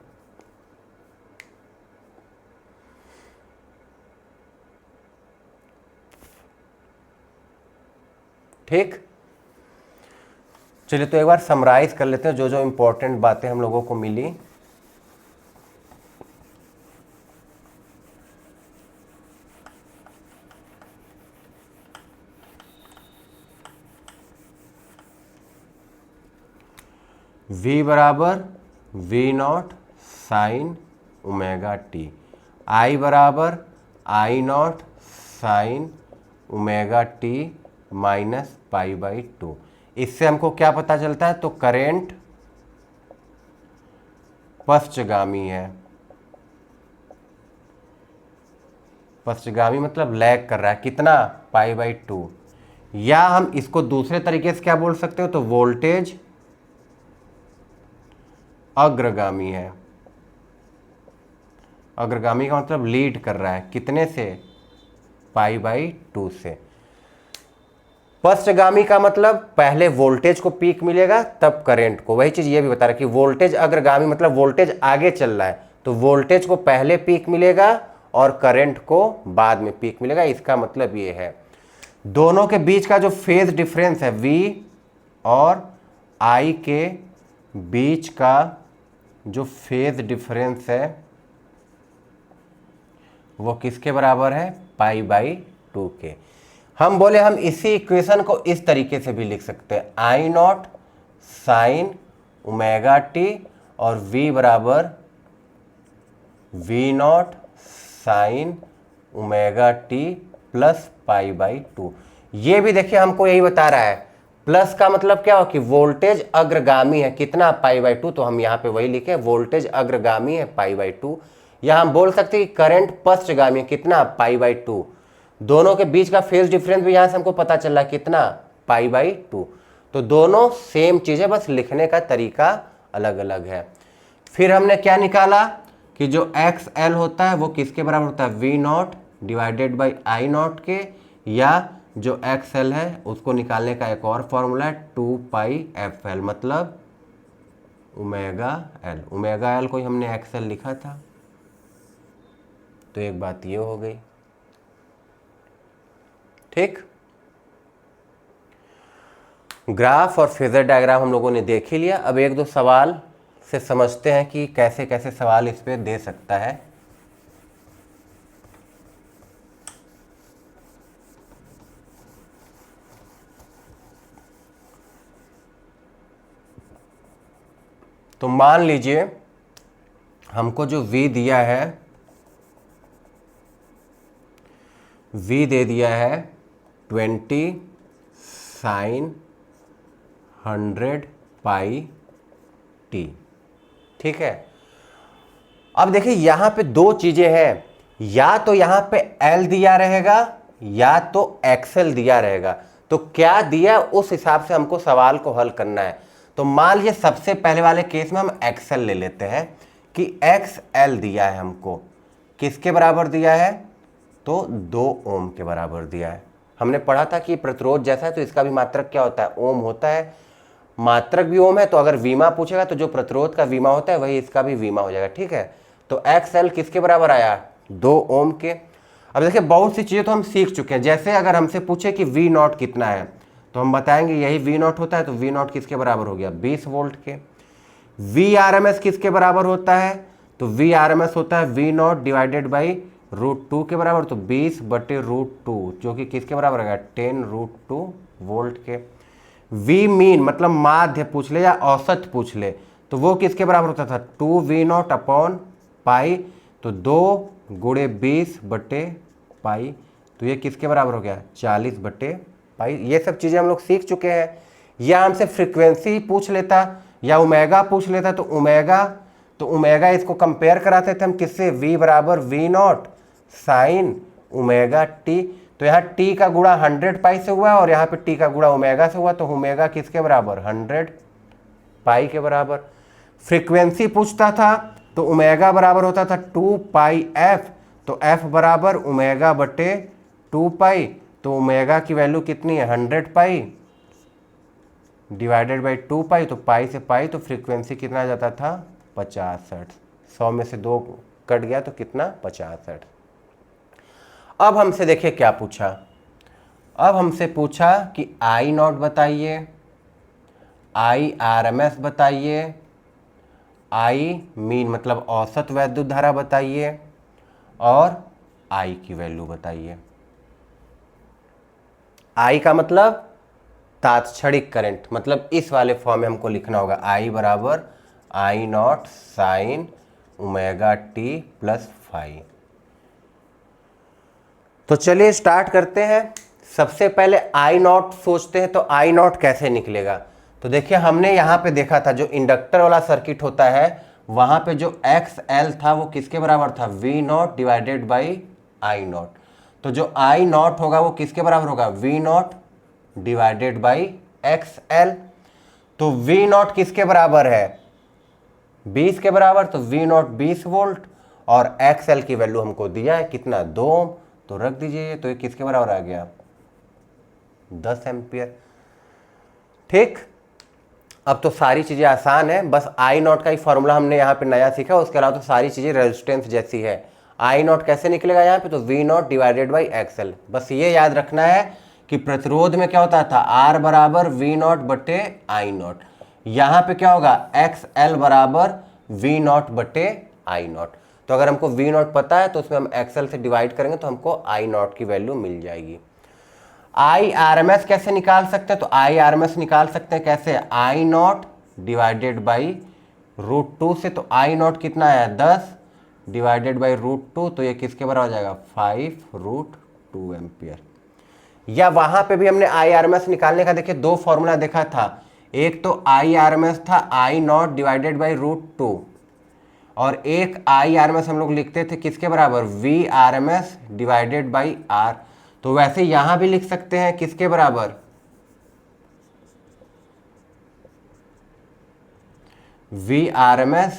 ठीक, चलिए तो एक बार समराइज कर लेते हैं जो जो इंपॉर्टेंट बातें हम लोगों को मिली। V बराबर V naught sine omega T, I बराबर I not sine omega T minus pi by 2। इससे हमको क्या पता चलता है? तो करेंट पश्चगामी है, पश्चगामी मतलब लैग कर रहा है, कितना? Pi by 2। या हम इसको दूसरे तरीके से क्या बोल सकते हो? तो वोल्टेज अग्रगामी है। अग्रगामी का मतलब लीड कर रहा है, कितने से? पाई बाई 2 से। पश्चगामी का मतलब पहले वोल्टेज को पीक मिलेगा तब करंट को। वही चीज ये भी बता रहा है कि वोल्टेज अग्रगामी मतलब वोल्टेज आगे चल रहा है, तो वोल्टेज को पहले पीक मिलेगा और करंट को बाद में पीक मिलेगा। इसका मतलब ये है दोनों के बीच का जो फेज डिफरेंस है V और I के बीच का जो फेज डिफरेंस है वो किसके बराबर है? पाई बाई 2 के। हम बोले हम इसी इक्वेशन को इस तरीके से भी लिख सकते हैं, I naught sine omega T और V बराबर V naught sine omega T plus pi by 2। ये भी देखिए हमको यही बता रहा है, प्लस का मतलब क्या हो कि वोल्टेज अग्रगामी है, कितना? Pi by 2। तो हम यहाँ पे वही लिखे, वोल्टेज अग्रगामी है पाई बाई 2। या हम बोल सकते हैं कि करंट पश्चगामी है, कितना? Pi by 2। दोनों के बीच का फेज डिफरेंस भी यहाँ से हमको पता चल रहा है, कितना? Pi by 2। तो दोनों सेम चीज़ है, बस लिखने का तरीका अलग अलग है। फिर हमने क्या निकाला कि जो एक्स एल होता है वो किसके बराबर होता है? V naught divided by I naught के, या जो एक्स एल है उसको निकालने का एक और फॉर्मूला है 2 पाई एफ एल मतलब ओमेगा एल। ओमेगा एल को हमने एक्स एल लिखा था, तो एक बात ये हो गई। ठीक, ग्राफ और फेजर डायग्राम हम लोगों ने देख ही लिया। अब एक दो सवाल से समझते हैं कि कैसे कैसे सवाल इस पे दे सकता है। तो मान लीजिए हमको जो V दिया है, V दे दिया है 20 साइन 100 पाई टी। ठीक है, अब देखिए यहां पे दो चीजें हैं, या तो यहां पे L दिया रहेगा या तो XL दिया रहेगा। तो क्या दिया उस हिसाब से हमको सवाल को हल करना है। तो मान लीजिए सबसे पहले वाले केस में हम XL ले लेते हैं कि XL दिया है हमको, किसके बराबर दिया है? तो 2 ओम के बराबर दिया है। हमने पढ़ा था कि प्रतिरोध जैसा है तो इसका भी मात्रक क्या होता है? ओम होता है। मात्रक भी ओम है, तो अगर वीमा पूछेगा तो जो प्रतिरोध का वीमा होता है वही इसका भी वीमा हो जाएगा। ठीक है, तो XL किसके बराबर आया? 2 ओम के। अब देखिए बहुत सी चीज़ें तो हम सीख चुके हैं, जैसे अगर हमसे पूछे कि V नॉट कितना है तो हम बताएंगे यही V नॉट होता है। तो V नॉट किसके बराबर हो गया? 20 वोल्ट के। V RMS किसके बराबर होता है? तो V RMS होता है V नॉट डिवाइडेड बाई √2 के बराबर, तो 20/√2 जो कि किसके बराबर आएगा 10√2 वोल्ट के। V मीन मतलब माध्य पूछ ले या औसत पूछ ले तो वो किसके बराबर होता था 2V0/पाई, तो 2×20/पाई, तो ये किसके बराबर हो गया 40/पाई। ये सब चीज़ें हम लोग सीख चुके हैं। या हमसे फ्रीक्वेंसी पूछ लेता या ओमेगा पूछ लेता, तो ओमेगा इसको कंपेयर कराते थे हम किससे V बराबर V0 साइन ओमेगा टी। तो यहाँ t का गुणा 100 पाई से हुआ और यहाँ पे t का गुणा ओमेगा से हुआ, तो ओमेगा किसके बराबर 100 पाई के बराबर। फ्रीक्वेंसी पूछता था तो ओमेगा बराबर होता था 2πf, तो f बराबर ओमेगा/2 पाई, तो ओमेगा की वैल्यू कितनी है 100 पाई डिवाइडेड बाई 2 पाई, तो पाई से पाई, तो फ्रीक्वेंसी कितना आ जाता था 65। 100 में से 2 कट गया तो कितना 65। अब हमसे देखिए क्या पूछा, अब हमसे पूछा कि I0 बताइए, IRMS बताइए, I मीन मतलब औसत वैद्युत धारा बताइए और I की वैल्यू बताइए। I का मतलब तात्क्षणिक करंट, मतलब इस वाले फॉर्म में हमको लिखना होगा I बराबर I0 sine omega T plus phi. तो चलिए स्टार्ट करते हैं। सबसे पहले I0 सोचते हैं, तो I0 कैसे निकलेगा। तो देखिए हमने यहाँ पे देखा था जो इंडक्टर वाला सर्किट होता है वहाँ पे जो XL था वो किसके बराबर था V0 डिवाइडेड बाई I0। तो जो I0 होगा वो किसके बराबर होगा V0 डिवाइडेड बाई XL। तो V0 किसके बराबर है 20 के बराबर, तो V0 20 वोल्ट और XL की वैल्यू हमको दिया है कितना 2 ओम, तो रख दीजिए। तो ये किसके बराबर आ गया 10 एम्पियर। ठीक, अब तो सारी चीज़ें आसान है, बस I0 का ही फॉर्मूला हमने यहाँ पे नया सीखा, उसके अलावा तो सारी चीज़ें रेजिस्टेंस जैसी है। I0 कैसे निकलेगा यहाँ पे, तो V0 डिवाइडेड बाई XL। बस ये याद रखना है कि प्रतिरोध में क्या होता था R बराबर V0/I0, यहाँ पे क्या होगा XL बराबर V0/I0। तो अगर हमको V0 पता है तो उसमें हम XL से डिवाइड करेंगे तो हमको I0 की वैल्यू मिल जाएगी। IRMS कैसे निकाल सकते हैं, तो IRMS निकाल सकते हैं कैसे I0 डिवाइडेड बाई √2 से, तो I0 कितना है 10 डिवाइडेड बाई √2, तो ये किसके बराबर हो जाएगा 5√2 एम्पियर। या वहां पे भी हमने IRMS निकालने का देखिए दो फॉर्मूला देखा था, एक तो IRMS था I0 डिवाइडेड बाई √2 और एक IRMS हम लोग लिखते थे किसके बराबर VRMS डिवाइडेड बाई R। तो वैसे यहां भी लिख सकते हैं किसके बराबर VRMS,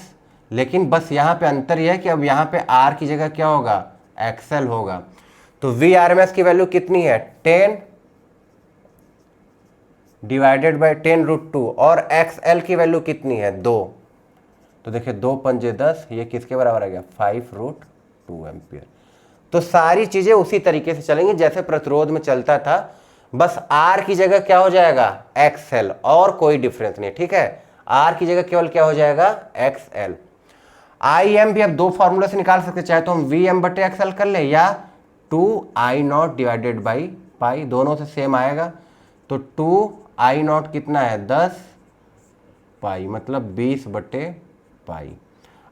लेकिन बस यहां पे अंतर यह है कि अब यहां पे R की जगह क्या होगा XL होगा। तो VRMS की वैल्यू कितनी है 10 डिवाइडेड बाई 10√2 और XL की वैल्यू कितनी है 2, तो देखिए 2 पंजे 10, ये किसके बराबर आ गया 5√2 एम्पियर। तो सारी चीजें उसी तरीके से चलेंगी जैसे प्रतिरोध में चलता था, बस R की जगह क्या हो जाएगा XL और कोई डिफरेंस नहीं। ठीक है, R की जगह केवल क्या हो जाएगा XL। IM भी अब दो फॉर्मूले से निकाल सकते, चाहे तो हम VM/XL कर ले या 2I0 डिवाइडेड बाई पाई, दोनों से सेम आएगा। तो 2I0 कितना है 10 पाई, मतलब 20/पाई।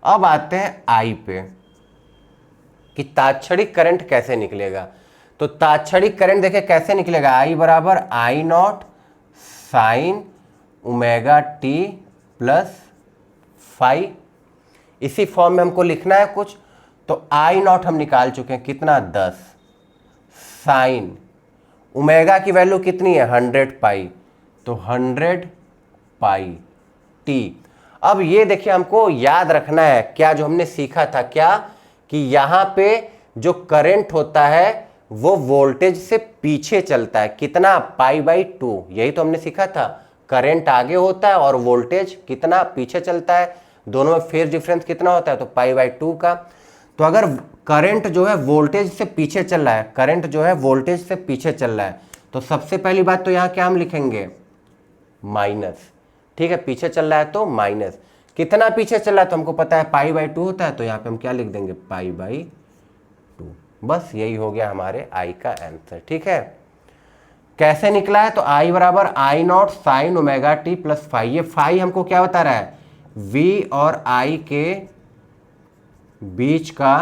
अब आते हैं I पे कि तात्क्षणिक करंट कैसे निकलेगा। तो तात्क्षणिक करंट देखिए कैसे निकलेगा I बराबर I0 sine omega T plus phi. इसी फॉर्म में हमको लिखना है कुछ, तो I0 हम निकाल चुके हैं कितना 10 साइन ओमेगा की वैल्यू कितनी है 100 पाई, तो 100 पाई टी। अब ये देखिए हमको याद रखना है क्या जो हमने सीखा था, क्या कि यहां पे जो करंट होता है वो वोल्टेज से पीछे चलता है, कितना π/2, यही तो हमने सीखा था। करंट आगे होता है और वोल्टेज कितना पीछे चलता है, दोनों में फेज डिफरेंस कितना होता है, तो π/2 का। तो अगर करंट जो है वोल्टेज से पीछे चल रहा है, करंट जो है वोल्टेज से पीछे चल रहा है, तो सबसे पहली बात तो यहां क्या हम लिखेंगे माइनस। ठीक है, पीछे चल रहा है तो माइनस, कितना पीछे चल रहा है तो हमको पता है π/2 होता है, तो यहाँ पे हम क्या लिख देंगे π/2। बस यही हो गया हमारे आई का आंसर। ठीक है, कैसे निकला है? तो आई बराबर I naught sine omega T plus phi. ये फाई हमको क्या बता रहा है? वी और आई के बीच का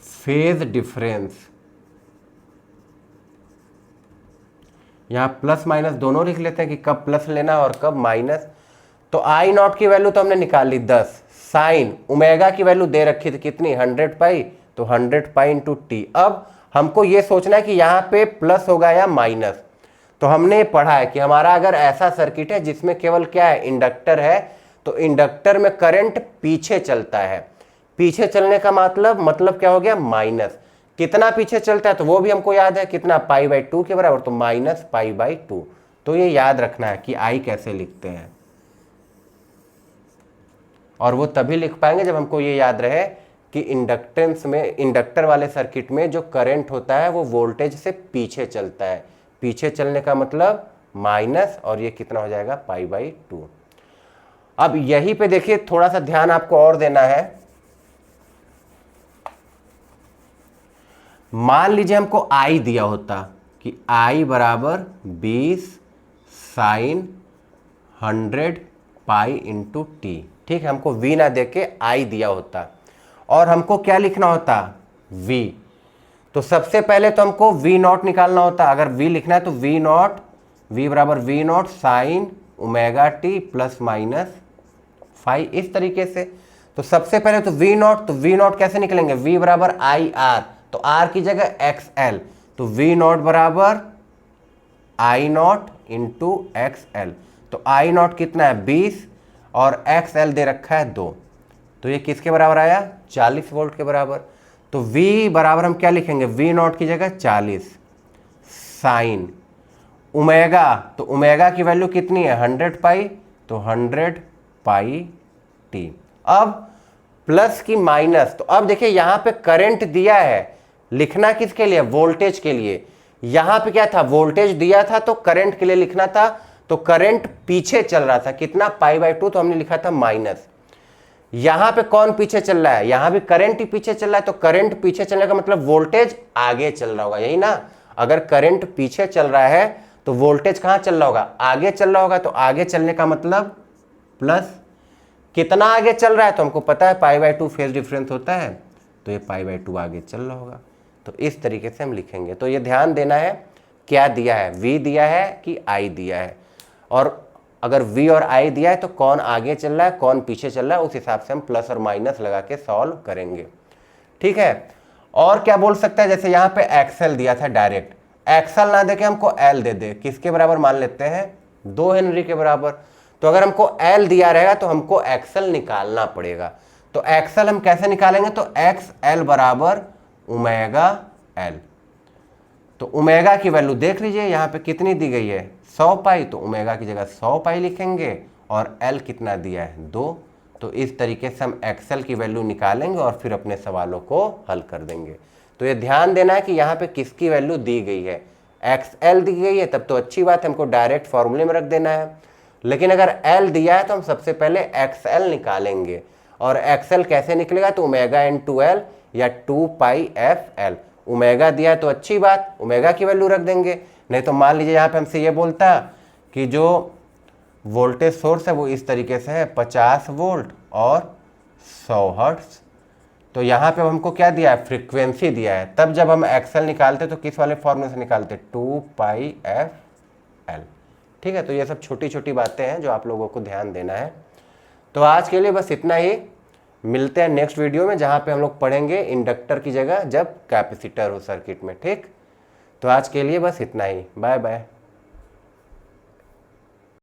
फेज डिफरेंस। यहां प्लस माइनस दोनों लिख लेते हैं कि कब प्लस लेना और कब माइनस। तो आई नॉट की वैल्यू तो हमने निकाल ली 10, साइन ओमेगा की वैल्यू दे रखी थी कितनी? 100 पाई, तो 100 पाई इंटू टी। अब हमको ये सोचना है कि यहाँ पे प्लस होगा या माइनस। तो हमने पढ़ा है कि हमारा अगर ऐसा सर्किट है जिसमें केवल क्या है? इंडक्टर है, तो इंडक्टर में करंट पीछे चलता है। पीछे चलने का मतलब क्या हो गया? माइनस। कितना पीछे चलता है? तो वो भी हमको याद है, कितना? पाई बाई 2 के बराबर, तो माइनस पाई बाई 2। तो ये याद रखना है कि आई कैसे लिखते हैं, और वो तभी लिख पाएंगे जब हमको ये याद रहे कि इंडक्टेंस में, इंडक्टर वाले सर्किट में जो करंट होता है वो वोल्टेज से पीछे चलता है। पीछे चलने का मतलब माइनस, और ये कितना हो जाएगा? Pi by 2। अब यहीं पे देखिए थोड़ा सा ध्यान आपको और देना है। मान लीजिए हमको आई दिया होता कि आई बराबर 20 साइन 100 पाई इंटू टी। ठीक है, हमको v ना देके आई दिया होता, और हमको क्या लिखना होता? v। तो सबसे पहले तो हमको v नॉट निकालना होता। अगर v लिखना है तो v नॉट, v बराबर v naught sine omega T plus minus phi, इस तरीके से। तो सबसे पहले तो v नॉट, तो v नॉट कैसे निकलेंगे? v बराबर आई आर, तो r की जगह एक्स एल, तो v नॉट बराबर I not into x L. तो आई नॉट कितना है? 20, और एक्स एल दे रखा है 2, तो ये किसके बराबर आया? 40 वोल्ट के बराबर। तो v बराबर हम क्या लिखेंगे? v नॉट की जगह 40 साइन ओमेगा, तो ओमेगा की वैल्यू कितनी है? 100 पाई, तो 100 पाई टी। अब प्लस की माइनस, तो अब देखिए यहां पे करंट दिया है, लिखना किसके लिए? वोल्टेज के लिए। यहां पे क्या था? वोल्टेज दिया था तो करंट के लिए लिखना था, तो करंट पीछे चल रहा था, कितना? पाई बाई 2, तो हमने लिखा था माइनस। यहां पे कौन पीछे चल रहा है? यहां भी करंट ही पीछे चल रहा है, तो करंट पीछे चलने का मतलब वोल्टेज आगे चल रहा होगा, यही ना? अगर करंट पीछे चल रहा है तो वोल्टेज कहां चल रहा होगा? आगे चल रहा होगा। तो आगे चलने का मतलब प्लस। कितना आगे चल रहा है? तो हमको पता है पाई बाई 2 फेज डिफरेंस होता है, तो ये पाई बाई 2 आगे चल रहा होगा। तो इस तरीके से हम लिखेंगे। तो ये ध्यान देना है क्या दिया है? v दिया है कि i दिया है, और अगर v और i दिया है तो कौन आगे चल रहा है कौन पीछे चल रहा है, उस हिसाब से हम प्लस और माइनस लगा के सॉल्व करेंगे। ठीक है, और क्या बोल सकता है? जैसे यहाँ पे एक्सएल दिया था, डायरेक्ट एक्सएल ना देके हमको एल दे दे, किसके बराबर मान लेते हैं? 2 हेनरी के बराबर। तो अगर हमको एल दिया रहेगा तो हमको एक्सएल निकालना पड़ेगा। तो एक्सएल हम कैसे निकालेंगे? तो एक्स एल बराबर ओमेगा एल। तो ओमेगा की वैल्यू देख लीजिए यहाँ पे कितनी दी गई है? 100 पाई, तो ओमेगा की जगह 100 पाई लिखेंगे, और एल कितना दिया है? 2। तो इस तरीके से हम एक्सएल की वैल्यू निकालेंगे और फिर अपने सवालों को हल कर देंगे। तो ये ध्यान देना है कि यहाँ पे किसकी वैल्यू दी गई है? एक्सएल दी गई है, तब तो अच्छी बात है, हमको डायरेक्ट फॉर्मूले में रख देना है। लेकिन अगर एल दिया है तो हम सबसे पहले एक्सएल निकालेंगे, और एक्सएल कैसे निकलेगा? तो ओमेगा इंटू एल या 2 पाई एफ एल। ओमेगा दिया है तो अच्छी बात, ओमेगा की वैल्यू रख देंगे। नहीं तो मान लीजिए यहाँ पे हमसे ये बोलता कि जो वोल्टेज सोर्स है वो इस तरीके से है, 50 वोल्ट और 100 हर्ट्ज। तो यहाँ पे हमको क्या दिया है? फ्रीक्वेंसी दिया है। तब जब हम एक्सएल निकालते तो किस वाले फॉर्मूले से निकालते? 2 पाई एफ एल। ठीक है, तो ये सब छोटी छोटी बातें हैं जो आप लोगों को ध्यान देना है। तो आज के लिए बस इतना ही। मिलते हैं नेक्स्ट वीडियो में, जहाँ पे हम लोग पढ़ेंगे इंडक्टर की जगह जब कैपेसिटर हो सर्किट में। ठीक, तो आज के लिए बस इतना ही। Bye bye.